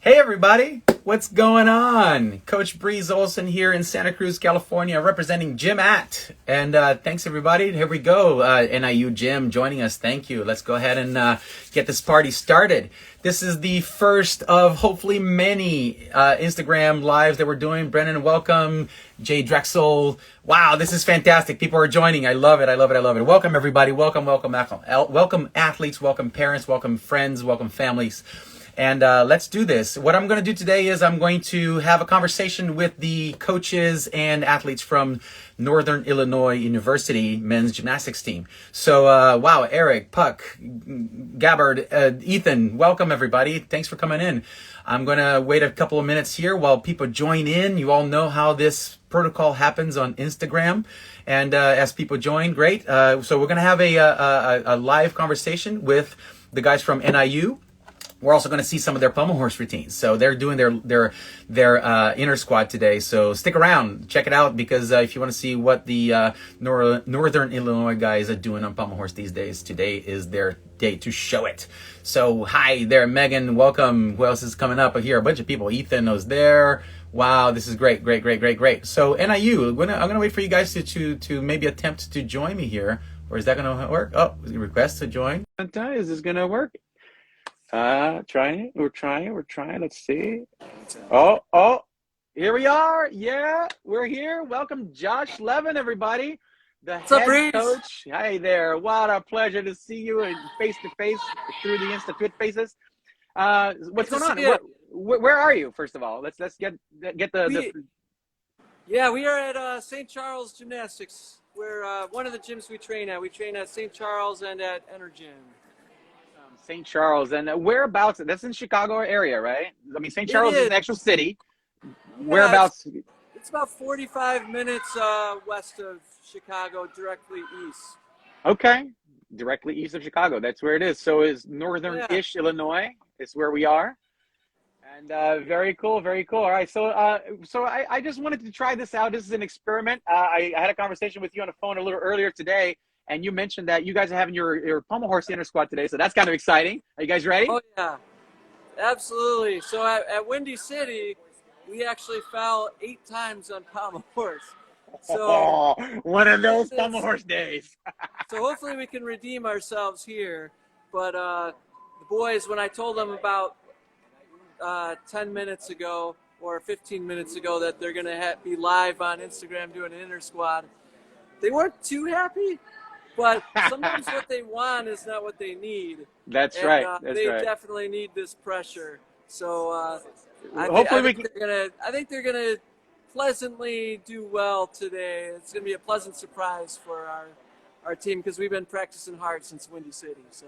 Hey everybody, what's going on? Coach Breeze Olson here in Santa Cruz, California, representing GymACT. And thanks everybody. Here we go. NIU Gym joining us. Thank you. Let's go ahead and get this party started. This is the first of hopefully many Instagram lives that we're doing. Brennan, welcome. Jay Drexel. Wow, this is fantastic. People are joining. I love it. I love it. I love it. Welcome everybody. Welcome, welcome, welcome. Welcome athletes, welcome parents, welcome friends, welcome families. And let's do this. What I'm going to do today is I'm going to have a conversation with the coaches and athletes from Northern Illinois University men's gymnastics team. So, wow, Eric, Puck, Gabbard, Ethan, welcome everybody. Thanks for coming in. I'm going to wait a couple of minutes here while people join in. You all know how this protocol happens on Instagram. And as people join, great. So we're going to have a live conversation with the guys from NIU. We're also going to see some of their pommel horse routines. So they're doing their inner squad today. So stick around, check it out, because if you want to see what the Northern Illinois guys are doing on pommel horse these days, today is their day to show it. So hi there, Megan. Welcome. Who else is coming up here? A bunch of people. Ethan was there. Wow, this is great, great, great, great, great. So NIU, I'm gonna wait for you guys to maybe attempt to join me here, or is that gonna work? Oh, request to join. Is this gonna work? We're trying. Let's see. Oh, here we are. Yeah, we're here. Welcome, Josh Levin, everybody. The head coach. Hi there. What a pleasure to see you face to face through the Insta Faces. What's going on? Where are you? First of all, let's get the. Yeah, we are at St. Charles Gymnastics. We're one of the gyms we train at. We train at St. Charles and at Energym. St. Charles, and whereabouts? That's in Chicago area, right? I mean, St. Charles is an actual city. Yeah, whereabouts? It's about 45 minutes west of Chicago, directly east. Okay, directly east of Chicago. That's where it is. So is northern-ish Illinois is where we are. And very cool, very cool. All right, so I just wanted to try this out. This is an experiment. I had a conversation with you on the phone a little earlier today. And you mentioned that you guys are having your pommel horse inner squad today, so that's kind of exciting. Are you guys ready? Oh yeah, absolutely. So at Windy City, we actually fell 8 times on pommel horse. So one of those pommel horse days. So hopefully we can redeem ourselves here. But the boys, when I told them about 10 minutes ago or 15 minutes ago that they're gonna be live on Instagram doing an inner squad, they weren't too happy. But sometimes what they want is not what they need. That's right. They definitely need this pressure. So I think they're gonna pleasantly do well today. It's gonna be a pleasant surprise for our team because we've been practicing hard since Windy City. So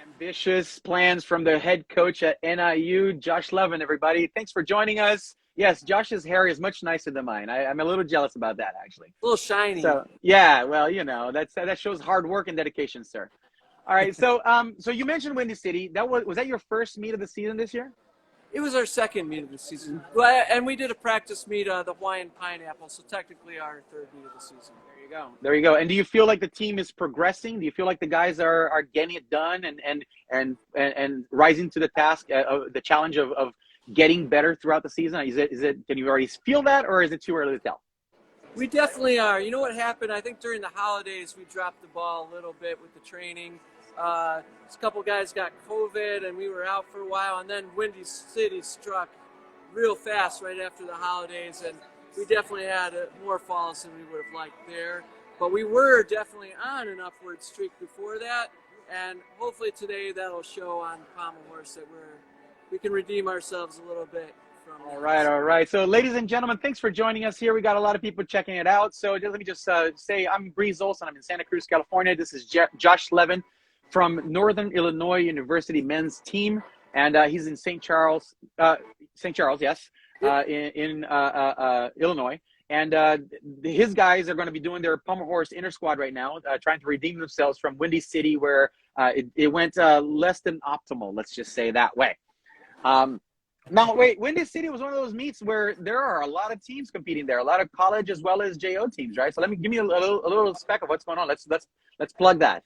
ambitious plans from the head coach at NIU, Josh Levin. Everybody, thanks for joining us. Yes, Josh's hair is much nicer than mine. I'm a little jealous about that, actually. A little shiny. So yeah, well, you know, that shows hard work and dedication, sir. All right, so so you mentioned Windy City. Was that your first meet of the season this year? It was our second meet of the season. Well, and we did a practice meet, the Hawaiian Pineapple, so technically our third meet of the season. There you go. There you go. And do you feel like the team is progressing? Do you feel like the guys are getting it done and rising to the task, the challenge of getting better throughout the season? Is it can you already feel that, or is it too early to tell? We definitely are. You know what happened? I think during the holidays we dropped the ball a little bit with the training. A couple guys got COVID and we were out for a while, and then Windy City struck real fast right after the holidays, and we definitely had more falls than we would have liked there. But we were definitely on an upward streak before that, and hopefully today that'll show on pommel horse that we can redeem ourselves a little bit. All right. So, ladies and gentlemen, thanks for joining us here. We got a lot of people checking it out. So, let me just say, I'm Breeze Olson. I'm in Santa Cruz, California. This is Josh Levin from Northern Illinois University men's team, and he's in St. Charles, yes, in Illinois. And his guys are going to be doing their pommel horse inner squad right now, trying to redeem themselves from Windy City, where it went less than optimal. Let's just say that way. Now, wait, Windy City was one of those meets where there are a lot of teams competing there, a lot of college as well as JO teams, right? So give me a little spec of what's going on. Let's plug that.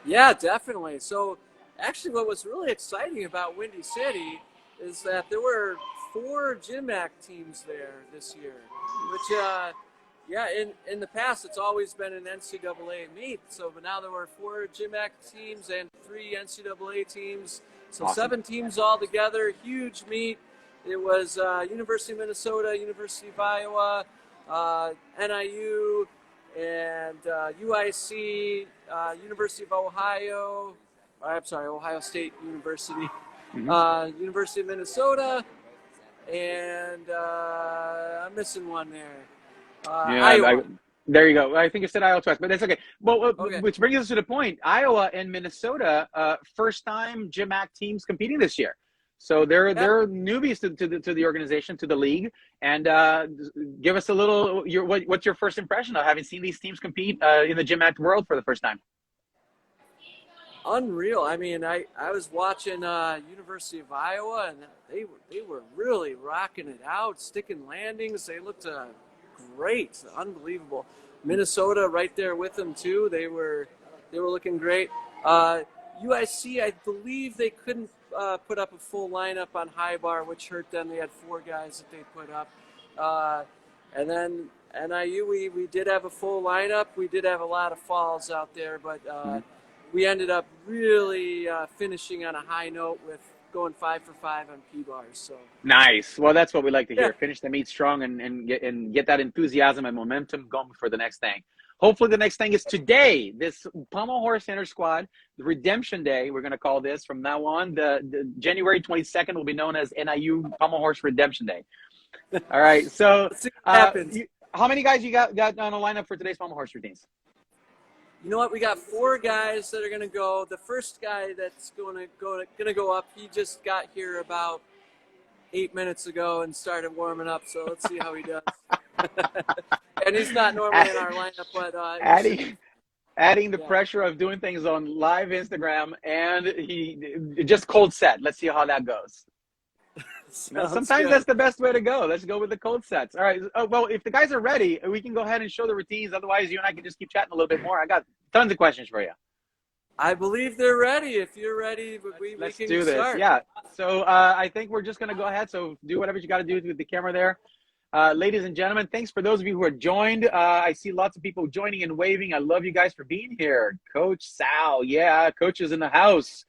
Yeah, definitely. So actually what was really exciting about Windy City is that there were 4 GymACT teams there this year, which, yeah, in the past it's always been an NCAA meet. So, but now there were 4 GymACT teams and 3 NCAA teams. So Awesome. 7 teams all together, huge meet. It was University of Minnesota, University of Iowa, NIU, and UIC, University of Ohio. I'm sorry, Ohio State University, University of Minnesota, and I'm missing one there. Iowa. There you go. I think you said Iowa twice, but that's okay. Well, Okay. which brings us to the point. Iowa and Minnesota, first time GymACT teams competing this year. So they're newbies to the organization, to the league. And give us a little, what's your first impression of having seen these teams compete in the GymACT world for the first time? Unreal. I mean, I was watching University of Iowa, and they were really rocking it out, sticking landings. They looked great, unbelievable. Minnesota right there with them too. They were looking great. UIC, I believe they couldn't put up a full lineup on high bar, which hurt them. They had 4 guys that they put up. And then NIU, we did have a full lineup. We did have a lot of falls out there, but we ended up really finishing on a high note with going 5 for 5 on P-bars. So nice. Well, that's what we like to hear. Finish the meet strong and get that enthusiasm and momentum going for the next thing. Hopefully the next thing is today, this pommel horse intersquad, the redemption day, we're going to call this from now on. The January 22nd will be known as NIU pommel horse redemption day. All right. So let's see what happens. How many guys you got on the lineup for today's pommel horse routines? You know what? We got 4 guys that are going to go. The first guy that's going to go up, he just got here about 8 minutes ago and started warming up. So let's see how he does. And he's not normally in our lineup, but adding the pressure of doing things on live Instagram, and he just cold set. Let's see how that goes. Sometimes good. That's the best way to go. Let's go with the cold sets. All right. Well, if the guys are ready, we can go ahead and show the routines. Otherwise, you and I can just keep chatting a little bit more. I got tons of questions for you. I believe they're ready. If you're ready, we can do this. start. Yeah. So I think we're just going to go ahead. So do whatever you got to do with the camera there. Ladies and gentlemen, thanks for those of you who are joined. I see lots of people joining and waving. I love you guys for being here. Coach Sal. Yeah, coach is in the house.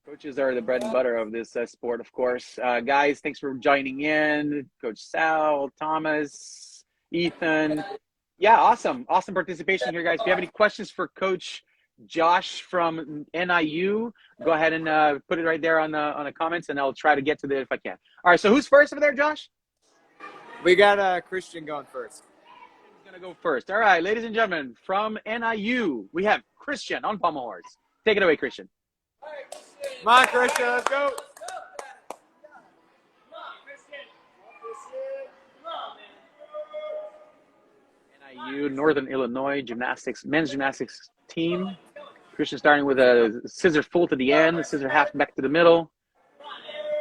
Coaches are the bread and butter of this sport, of course. Guys, thanks for joining in. Coach Sal, Thomas, Ethan. Yeah, awesome. Awesome participation here, guys. If you have any questions for Coach Josh from NIU, go ahead and put it right there on the comments, and I'll try to get to it if I can. All right, so who's first over there, Josh? We got Christian going first. He's going to go first. All right, ladies and gentlemen, from NIU, we have Christian on pommel horse. Take it away, Christian. Come on, Christian, let's go. NIU, Northern Illinois Gymnastics, men's gymnastics team. Christian starting with a scissor full to the end, a scissor half back to the middle.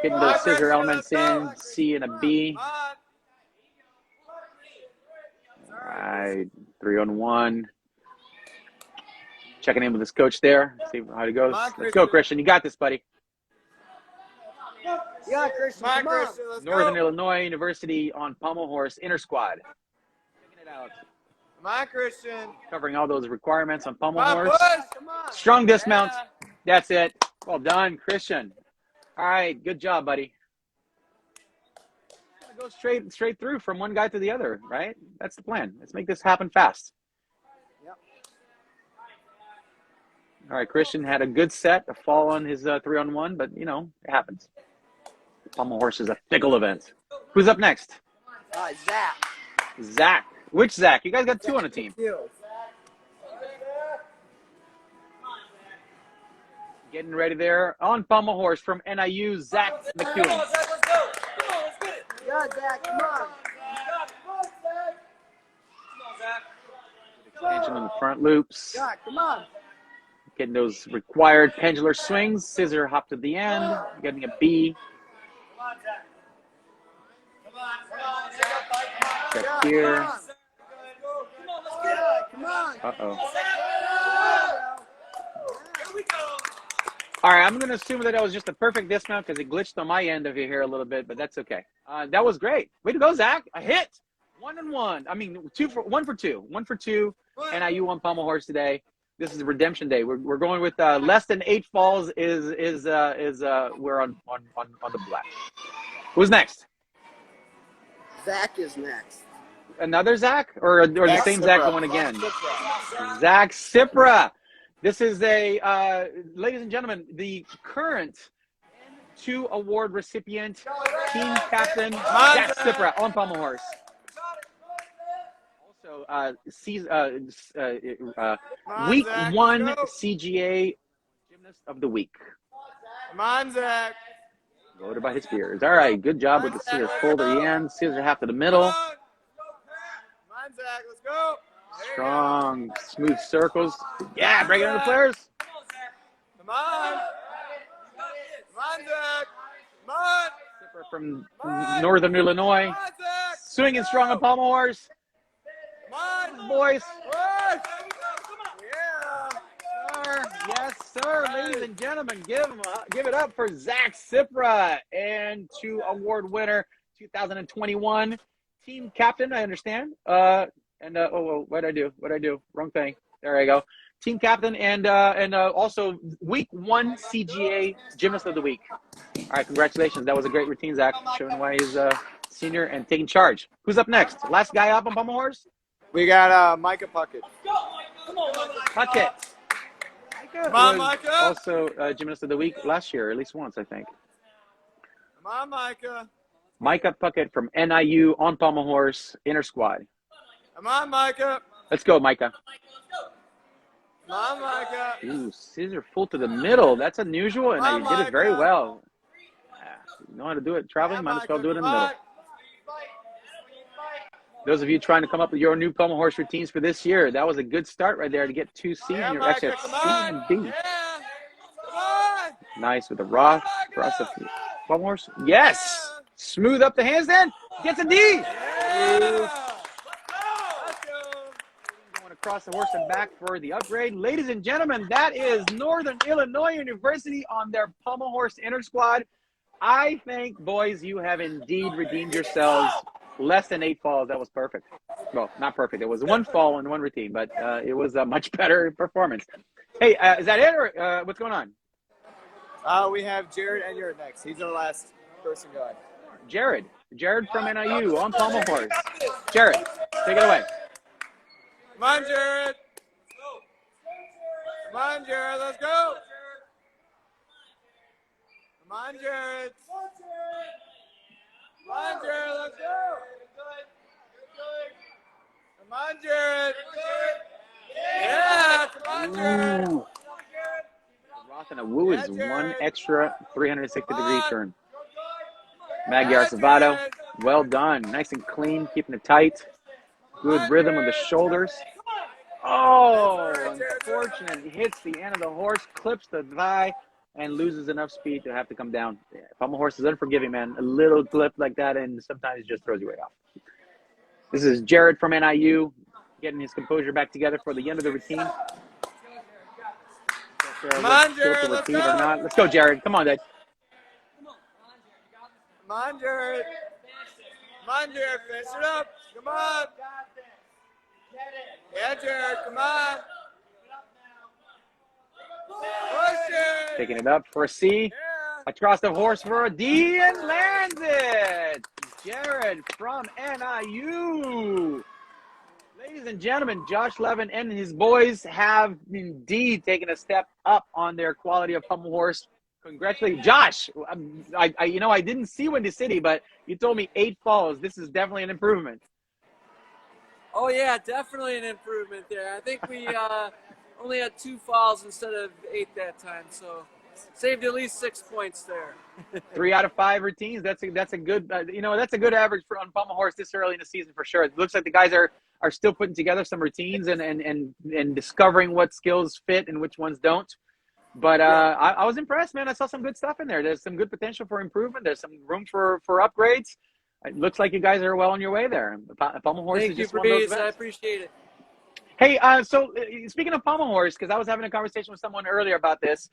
Getting those scissor elements in, C and a B. All right, 3-on-1. Checking in with his coach there. See how it goes. Let's go, Christian. You got this, buddy. Yeah, Christian. Come on, Christian. Let's Northern go. Illinois University on pommel horse intersquad. Checking it out. Come on, Christian. Covering all those requirements on pommel Come on, horse. push. Come on. Strong dismount. That's it. Well done, Christian. All right, good job, buddy. Go straight through from one guy to the other, right? That's the plan. Let's make this happen fast. All right, Christian had a good set, a fall on his 3-on-1, but, you know, it happens. The pommel horse is a fickle event. Who's up next? Zach. Zach. Which Zach? You guys got 2 on the team. Getting ready there on pommel horse from NIU, Zac Cipra. Come on, Zach, let's go. Come on, let's get it. Yeah, Zach, come on. Come on, Zach. Expansion on the front loops. Zach, come on. Getting those required pendular swings. Scissor hop to the end. Getting a B. Check here. Come on, let's get it. Come on. Uh-oh. Here we go. All right, I'm going to assume that was just a perfect dismount because it glitched on my end of your hair a little bit, but that's okay. That was great. Way to go, Zach. A hit. 1-1. I mean, 1 for 2. 1 for 2. NIU on pommel horse today. This is redemption day. We're going with less than 8 falls is we're on the black. Who's next? Zach is next. Another Zach or the same Zach going again? Zac Cipra. This is ladies and gentlemen, the current N2 award recipient, team captain, Zack Cipra on pommel horse. Also, week 1 CGA Gymnast of the Week. Come on, Zach. Voted by his peers. All right, good job with the scissors. Fold at the end, scissor half to the middle. Come on, Zach. Let's go. Strong, smooth circles. Yeah, break it under the flares. Come on. Come on, Zach. Come on. Cipra from Northern Illinois. Come on, Zach. Swinging strong on pommel horse. Come on. Boys. Push. Yeah. Sir. Yes, sir. Ladies and gentlemen, give it up for Zack Cipra, and N2 award winner 2021. Team captain, I understand. What'd I do? Wrong thing. There I go. Team captain and also week 1 CGA Gymnast of the Week. All right, congratulations. That was a great routine, Zach. Showing why he's a senior and taking charge. Who's up next? Last guy up on pommel horse? We got Micah Puckett. Puckett. Come on, was Micah. Also Gymnast of the Week last year, at least once, I think. Come on, Micah. Micah Puckett from NIU on pommel horse, intersquad. Come on, Micah. Let's go, Micah. Come on, Micah. Ooh, scissor full to the middle. That's unusual, and you did it very well. You know how to do it traveling, might as well do it in the middle. Those of you trying to come up with your new pommel horse routines for this year, that was a good start right there to get 2 C's. Yeah, You're actually Micah, at C and B. Yeah. Come on. Nice with the raw thrust of pommel horse. Yes! Smooth up the handstand. Gets a D. Yeah. Going across the horse and back for the upgrade. Ladies and gentlemen, that is Northern Illinois University on their pommel horse intersquad. I think, boys, you have indeed redeemed yourselves. Less than 8 falls. That was perfect. Well, not perfect. It was 1 fall and 1 routine, but it was a much better performance. Hey, is that it, or what's going on? We have Jared and you're next. He's our last person going. Jared from NIU on pommel horse. Jared, take it away. Come on, Jared. Come on, Jared. Let's go. Come on, Jared. Come on, Jared. Let's go. Come on, Jared. Yeah, come on, Jared. Ooh. A Roth and a Woo is 1 extra 360-degree turn. Magyar Savato, well done. Nice and clean, keeping it tight. Good rhythm with the shoulders. Oh, unfortunate. Hits the end of the horse, clips the thigh, and loses enough speed to have to come down. Yeah, pommel horse is unforgiving, man. A little clip like that, and sometimes it just throws you way off. This is Jared from NIU, getting his composure back together for the end of the routine. Come on, Jared, let's go. Let's go, Jared. Come on, Dad. Come on, Jared. Come on, Jared. Finish it up. Come on. Yeah, Jared. Come on. Push it. Taking it up for a C. Yeah. Across the horse for a D and lands it. Jared from NIU. Ladies and gentlemen, Josh Levin and his boys have indeed taken a step up on their quality of pommel horse. Congratulations, Josh. I didn't see Windy City, but you told me 8 falls. This is definitely an improvement. Oh yeah, definitely an improvement there. I think we only had 2 falls instead of 8 that time, so saved at least 6 points there. 3 out of 5 routines. That's a good that's a good average for on pommel horse this early in the season for sure. It looks like the guys are still putting together some routines and discovering what skills fit and which ones don't. But I was impressed, man. I saw some good stuff in there. There's some good potential for improvement. There's some room for upgrades. It looks like you guys are well on your way there. Pommel horse is just one of those events. I appreciate it. Hey, so speaking of pommel horse, because I was having a conversation with someone earlier about this,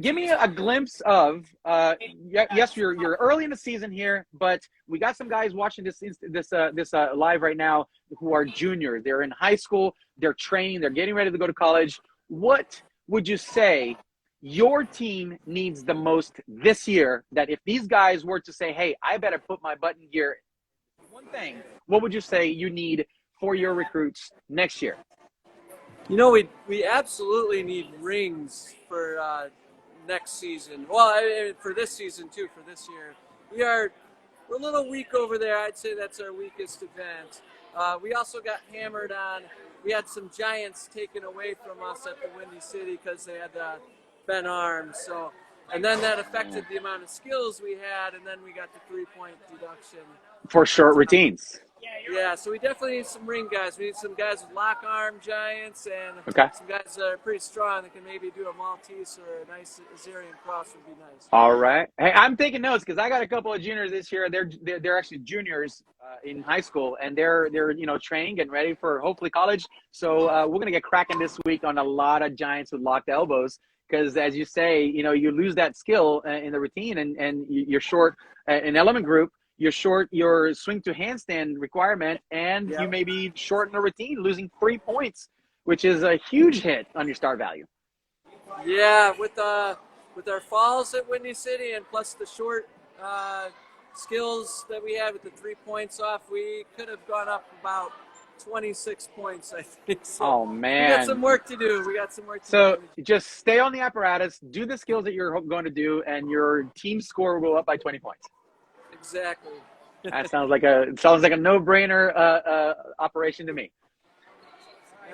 Give me a glimpse of, yes, you're early in the season here, but we got some guys watching this live right now who are juniors. They're in high school, they're training, they're getting ready to go to college. What would you say your team needs the most this year, that if these guys were to say, hey, I better put my butt in gear, one thing, what would you say you need for your recruits next year? You know, we absolutely need rings for next season. Well, I mean, for this season too. For this year, we're a little weak over there. I'd say that's our weakest event. We also got hammered on. We had some giants taken away from us at the Windy City because they had bent arms. So, and then that affected the amount of skills we had, and then we got the 3-point deduction For short routines. Yeah, so we definitely need some ring guys. We need some guys with lock arm giants and some guys that are pretty strong that can maybe do a Maltese or a nice Azerian cross would be nice. All right. Hey, I'm taking notes because I got a couple of juniors this year. They're actually juniors in high school, and they're training, getting ready for hopefully college. So we're gonna get cracking this week on a lot of giants with locked elbows. Because as you say, you lose that skill in the routine, and you're short an element group. You're short your swing to handstand requirement, and you may be short in a routine, losing 3 points, which is a huge hit on your start value. Yeah, with our falls at Windy City and plus the short skills that we had with the 3 points off, we could have gone up about 26 points, I think. So oh, man. We got some work to do. So just stay on the apparatus, do the skills that you're going to do, and your team score will go up by 20 points. Exactly. That sounds like a no-brainer operation to me.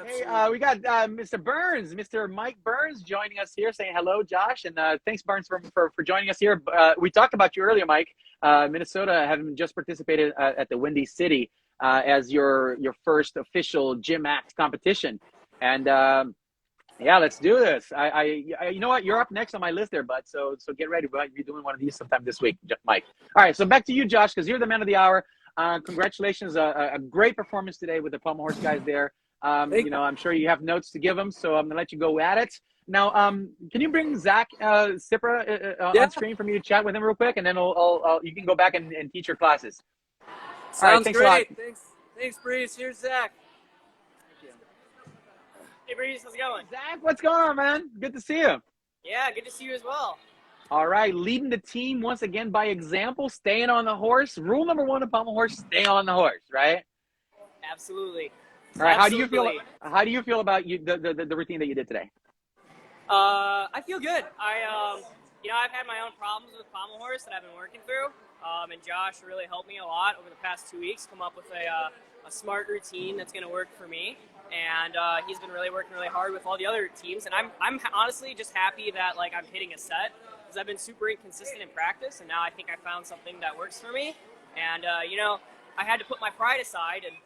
Absolutely. Hey, we got Mr. Mike Burns joining us here, saying hello, Josh, and thanks, Burns, for joining us here. We talked about you earlier, Mike. Minnesota having just participated at the Windy City as your first official GymACT competition, and yeah, let's do this. I you know what? You're up next on my list there, bud. So get ready. We'll be doing one of these sometime this week, Mike. All right, so back to you, Josh, because you're the man of the hour. Congratulations, a great performance today with the pommel horse guys there. I'm sure you have notes to give them, so I'm gonna let you go at it. Now, can you bring Zack Cipra on screen for me to chat with him real quick, and then you can go back and teach your classes. Sounds all right, thanks great. a lot. Thanks, Breeze. Here's Zach. Hey, Breeze, how's it going? Zack, what's going on, man? Good to see you. Yeah, good to see you as well. All right, leading the team once again by example, staying on the horse. Rule number one of pommel horse: stay on the horse, right? Absolutely. All right, Absolutely. how do you feel about the routine that you did today? I feel good. I've had my own problems with pommel horse that I've been working through, and Josh really helped me a lot over the past 2 weeks come up with a smart routine that's going to work for me. And he's been really working really hard with all the other teams, and I'm honestly just happy that I'm hitting a set, because I've been super inconsistent in practice, and now I think I found something that works for me. And I had to put my pride aside and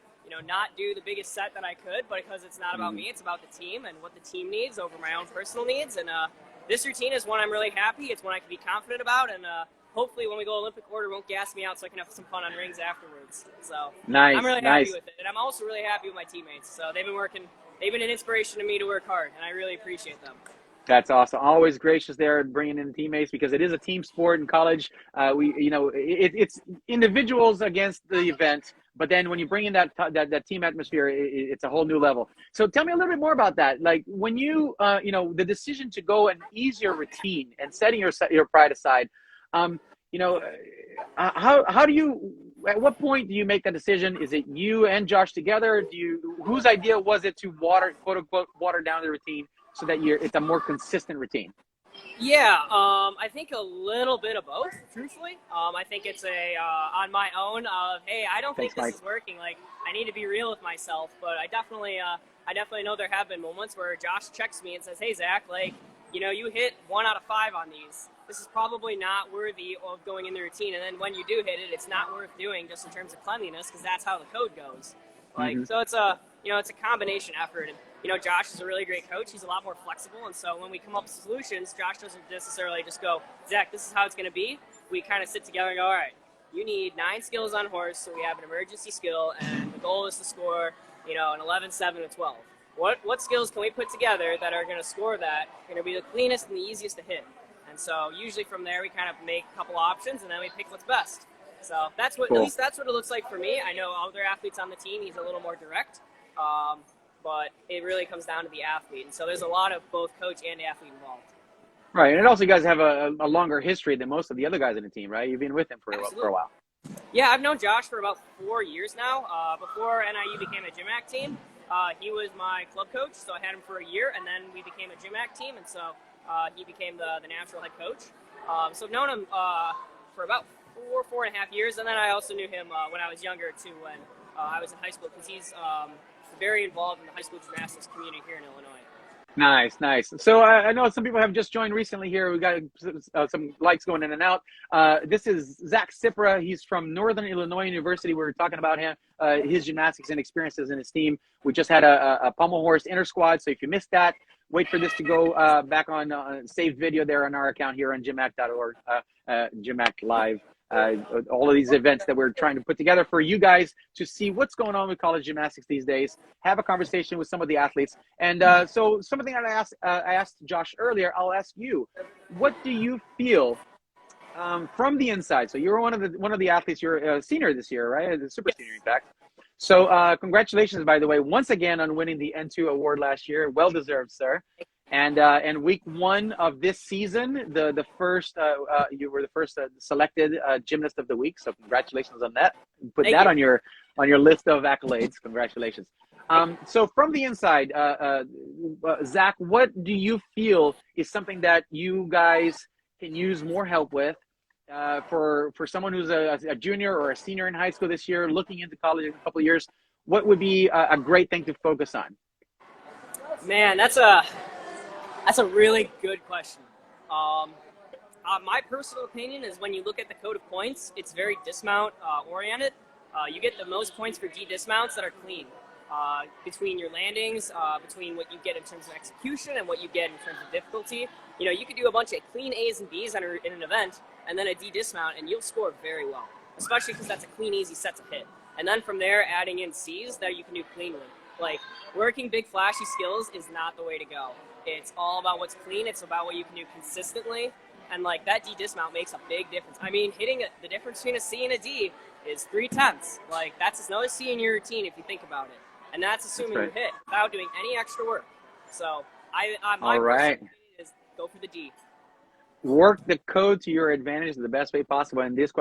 not do the biggest set that I could, but because it's not about me, it's about the team and what the team needs over my own personal needs. And this routine is one I'm really happy. It's one I can be confident about, and hopefully when we go Olympic order, won't gas me out, so I can have some fun on rings afterwards. So nice, I'm really happy with it. And I'm also really happy with my teammates. So they've been an inspiration to me to work hard, and I really appreciate them. That's awesome. Always gracious there, bringing in teammates, because it is a team sport in college. It's individuals against the event, but then when you bring in that team atmosphere, it's a whole new level. So tell me a little bit more about that. Like when you the decision to go an easier routine and setting your pride aside. How do you? At what point do you make that decision? Is it you and Josh together? Whose idea was it to quote unquote water down the routine so that it's a more consistent routine? Yeah, I think a little bit of both, truthfully. I think it's on my own of, hey, I don't think this is working. I need to be real with myself, but I definitely know there have been moments where Josh checks me and says, hey, Zach, you hit 1 out of 5 on these. This is probably not worthy of going in the routine. And then when you do hit it, it's not worth doing just in terms of cleanliness, because that's how the code goes. So it's a combination effort. And, Josh is a really great coach. He's a lot more flexible. And so when we come up with solutions, Josh doesn't necessarily just go, Zach, this is how it's going to be. We kind of sit together and go, all right, you need 9 skills on horse, so we have an emergency skill, and the goal is to score, an 11, 7, and 12. what skills can we put together that are going to score that, going to be the cleanest and the easiest to hit. And so usually from there we kind of make a couple options and then we pick what's best. So that's what, cool. At least that's what it looks like for me. I know other athletes on the team, he's a little more direct, but it really comes down to the athlete. And so there's a lot of both coach and athlete involved. Right, and also you guys have a longer history than most of the other guys in the team, right? You've been with him for a while. Yeah, I've known Josh for about 4 years now. Before NIU became a GymACT team, he was my club coach, so I had him for a year, and then we became a GymACT team, and so he became the natural head coach. So I've known him for about 4.5 years, and then I also knew him when I was younger too, when I was in high school, because he's very involved in the high school gymnastics community here in Illinois. Nice, nice. So I know some people have just joined recently here. We got some lights going in and out. This is Zack Cipra. He's from Northern Illinois University. We were talking about him, his gymnastics and experiences in his team. We just had a pommel horse intersquad. So if you missed that, wait for this to go back on saved video there on our account here on GymACT.org, GymACT Live. All of these events that we're trying to put together for you guys to see what's going on with college gymnastics these days, have a conversation with some of the athletes. And so something that I asked Josh earlier, I'll ask you, what do you feel from the inside? So you're one of the athletes, you're a senior this year, right? The super senior, in fact. So congratulations, by the way, once again on winning the N2 award last year. Well deserved, sir. And week 1 of this season, the first you were the first selected gymnast of the week. So congratulations on that. Put that on your list of accolades. Congratulations. So from the inside, Zach, what do you feel is something that you guys can use more help with for someone who's a junior or a senior in high school this year, looking into college in a couple of years? What would be a great thing to focus on? Man, that's a really good question. My personal opinion is when you look at the code of points, it's very dismount oriented. You get the most points for D-dismounts that are clean. Between your landings, between what you get in terms of execution and what you get in terms of difficulty. You know, you could do a bunch of clean A's and B's in an event and then a D-dismount and you'll score very well, especially because that's a clean, easy set to hit. And then from there, adding in C's that you can do cleanly. Like, working big, flashy skills is not the way to go. It's all about what's clean. It's about what you can do consistently. And, like, that D-dismount makes a big difference. I mean, hitting the difference between a C and a D is 0.3. Like, that's another C in your routine if you think about it. And that's assuming you hit without doing any extra work. So, my personal opinion is go for the D. Work the code to your advantage the best way possible. And this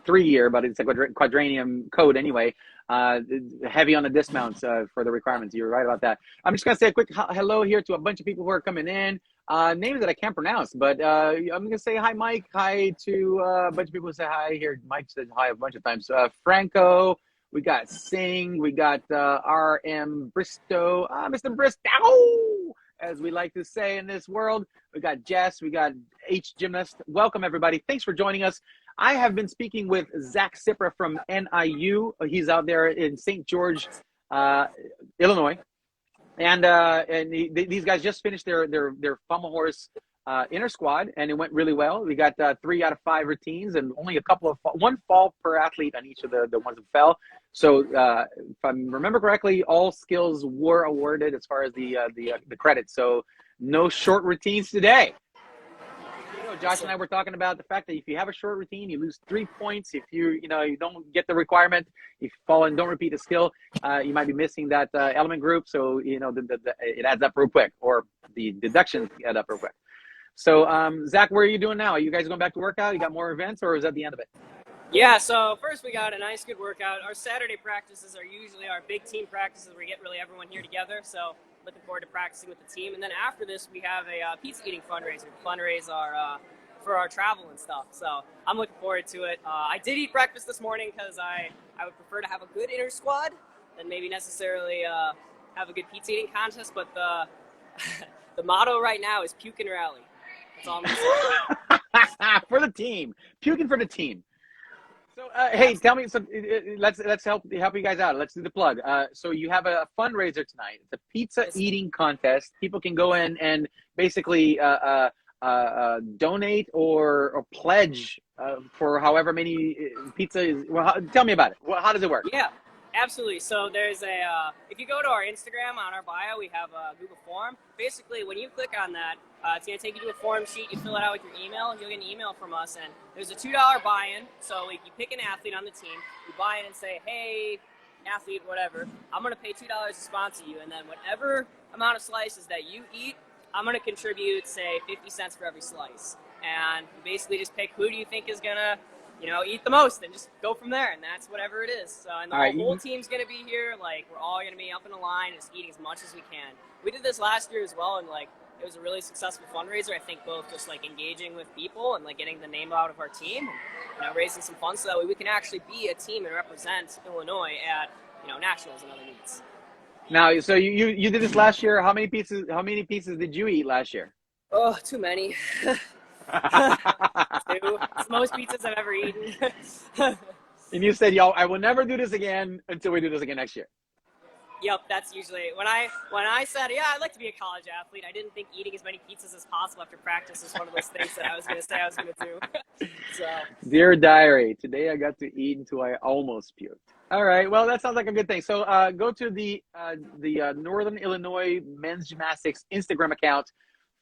3-year, but it's a quadrennium code anyway. Heavy on the dismounts for the requirements. You're right about that. I'm just going to say a quick hello here to a bunch of people who are coming in. Names that I can't pronounce, but I'm going to say hi, Mike. Hi to a bunch of people who say hi here. Mike said hi a bunch of times. Franco, we got Singh, we got RM Bristow, Mr. Bristow, as we like to say in this world. We got Jess, we got H Gymnast. Welcome, everybody. Thanks for joining us. I have been speaking with Zack Cipra from NIU. He's out there in St. George, Illinois. And these guys just finished their pommel horse inner squad, and it went really well. We got 3 out of 5 routines, and only one fall per athlete on each of the ones that fell. So if I remember correctly, all skills were awarded as far as the credit. So no short routines today. Josh and I were talking about the fact that if you have a short routine, you lose 3 points. If you don't get the requirement, if you fall and don't repeat the skill, you might be missing that element group. So it adds up real quick, or the deductions add up real quick. So Zach, what are you doing now? Are you guys going back to workout? You got more events, or is that the end of it? Yeah, so first we got a nice good workout. Our Saturday practices are usually our big team practices where we get really everyone here together. So looking forward to practicing with the team. And then after this, we have a pizza eating fundraiser to fundraise for our travel and stuff. So I'm looking forward to it. I did eat breakfast this morning because I would prefer to have a good inner squad than maybe necessarily have a good pizza eating contest. But the motto right now is puke and rally. That's all I'm going to say. For the team. Puking for the team. So, hey, tell me, let's help you guys out. Let's do the plug. So you have a fundraiser tonight. It's a pizza eating contest. People can go in and basically donate or pledge for however many pizza is. Well, tell me about it. How does it work? Yeah. Absolutely. So there's if you go to our Instagram, on our bio, we have a Google form. Basically, when you click on that, it's going to take you to a form sheet. You fill it out with your email, and you'll get an email from us. And there's a $2 buy-in. So like, you pick an athlete on the team, you buy in and say, hey, athlete, whatever, I'm going to pay $2 to sponsor you. And then whatever amount of slices that you eat, I'm going to contribute, say, 50 cents for every slice. And you basically just pick who do you think is going to eat the most, and just go from there, and that's whatever it is. So, and the whole team's going to be here. Like, we're all going to be up in a line and just eating as much as we can. We did this last year as well, and, like, it was a really successful fundraiser. I think both just, like, engaging with people and, like, getting the name out of our team, and, raising some funds so that way we can actually be a team and represent Illinois at, nationals and other meets. Now, so you did this last year. How many pieces did you eat last year? Oh, too many. It's the most pizzas I've ever eaten. And you said, "Yo, I will never do this again until we do this again next year." Yep, that's usually when I said, yeah, I'd like to be a college athlete. I didn't think eating as many pizzas as possible after practice was one of those things that I was going to say I was going to do. So, dear diary, today I got to eat until I almost puked. All right, well, that sounds like a good thing. So go to the Northern Illinois Men's Gymnastics Instagram account.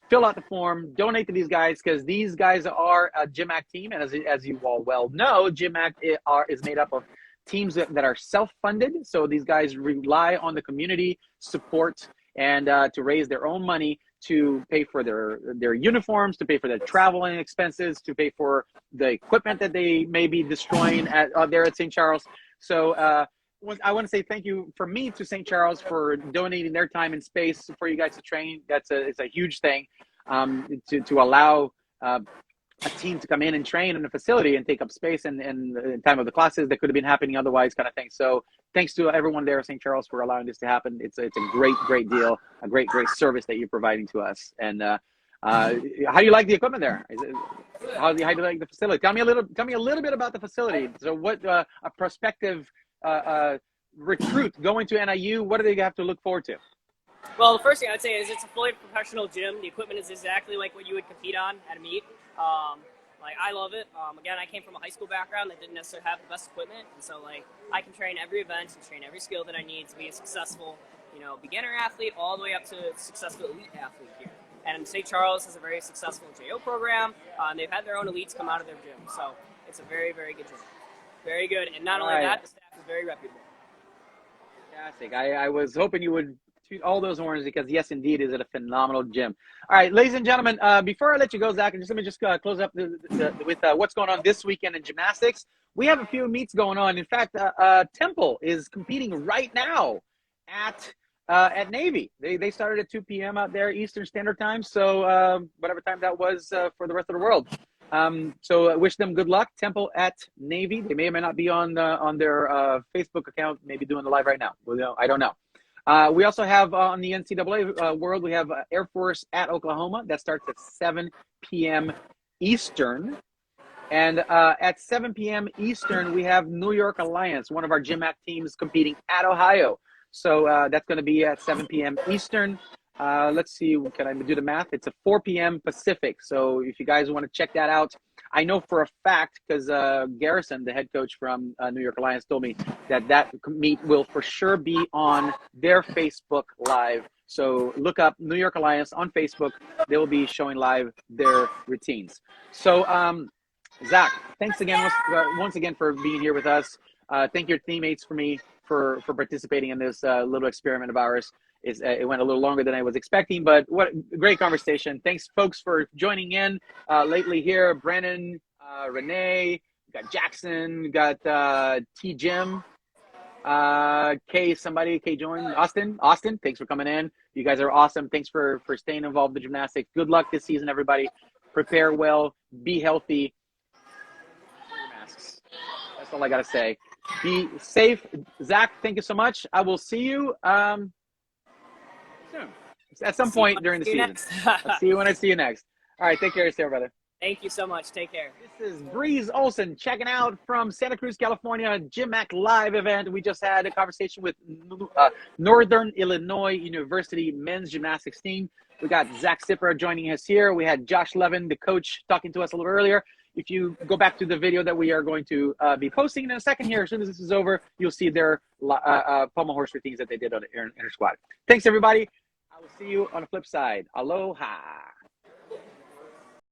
Fill out the form, donate to these guys, because these guys are a GymACT team. And as you all well know, GymACT is made up of teams that are self-funded. So these guys rely on the community support and to raise their own money to pay for their uniforms, to pay for their traveling expenses, to pay for the equipment that they may be destroying there at St. Charles. So I want to say thank you from me to St. Charles for donating their time and space for you guys to train. It's a huge thing to allow a team to come in and train in a facility and take up space and the time of the classes that could have been happening otherwise, kind of thing. So thanks to everyone there at St. Charles for allowing this to happen. It's a great deal, a great service that you're providing to us. And how do you like the equipment there? How do you like the facility? Tell me a little bit about the facility. So what a prospective recruit going to NIU, what do they have to look forward to? Well, the first thing I would say is it's a fully professional gym. The equipment is exactly like what you would compete on at a meet. I love it. Again, I came from a high school background that didn't necessarily have the best equipment, and so I can train every event and train every skill that I need to be a successful, beginner athlete all the way up to a successful elite athlete here. And St. Charles has a very successful JO program, and they've had their own elites come out of their gym, so it's a very, very good gym. Very good, and not only that, the staff is very reputable. Fantastic. I was hoping you would toot all those horns because, yes, indeed, is it a phenomenal gym. All right, ladies and gentlemen, before I let you go, Zach, let me close up with what's going on this weekend in gymnastics. We have a few meets going on. In fact, Temple is competing right now at Navy. They started at 2 p.m. out there Eastern Standard Time, so whatever time that was for the rest of the world. So I wish them good luck. Temple at Navy. They may or may not be on their Facebook account, maybe doing the live right now. Well, I don't know. We also have on the NCAA world, we have Air Force at Oklahoma. That starts at 7 p.m. Eastern. And at 7 p.m. Eastern, we have New York Alliance, one of our GymACT teams competing at Ohio. So that's going to be at 7 p.m. Eastern. Let's see, can I do the math? It's a 4 p.m. Pacific. So if you guys want to check that out, I know for a fact, because Garrison, the head coach from New York Alliance, told me that meet will for sure be on their Facebook Live. So look up New York Alliance on Facebook. They will be showing live their routines. So Zach, thanks again once again for being here with us. Thank your teammates for participating in this little experiment of ours. It went a little longer than I was expecting, but what a great conversation. Thanks, folks, for joining in lately here. Brandon, Renee, we got Jackson, we got T. Jim, K joined, Austin, thanks for coming in. You guys are awesome. Thanks for staying involved with gymnastics. Good luck this season, everybody. Prepare well, be healthy. Wear your masks. That's all I got to say. Be safe. Zach, thank you so much. I will see you soon. At some point during the season. I'll see you when I see you next. All right, take care of yourself, brother. Thank you so much. Take care. This is Breeze Olson checking out from Santa Cruz, California, GymACT live event. We just had a conversation with Northern Illinois University men's gymnastics team. We got Zack Cipra joining us here. We had Josh Levin, the coach, talking to us a little earlier. If you go back to the video that we are going to be posting in a second here, as soon as this is over, you'll see their pommel horse routines that they did on the intersquad. Thanks, everybody. I will see you on the flip side. Aloha.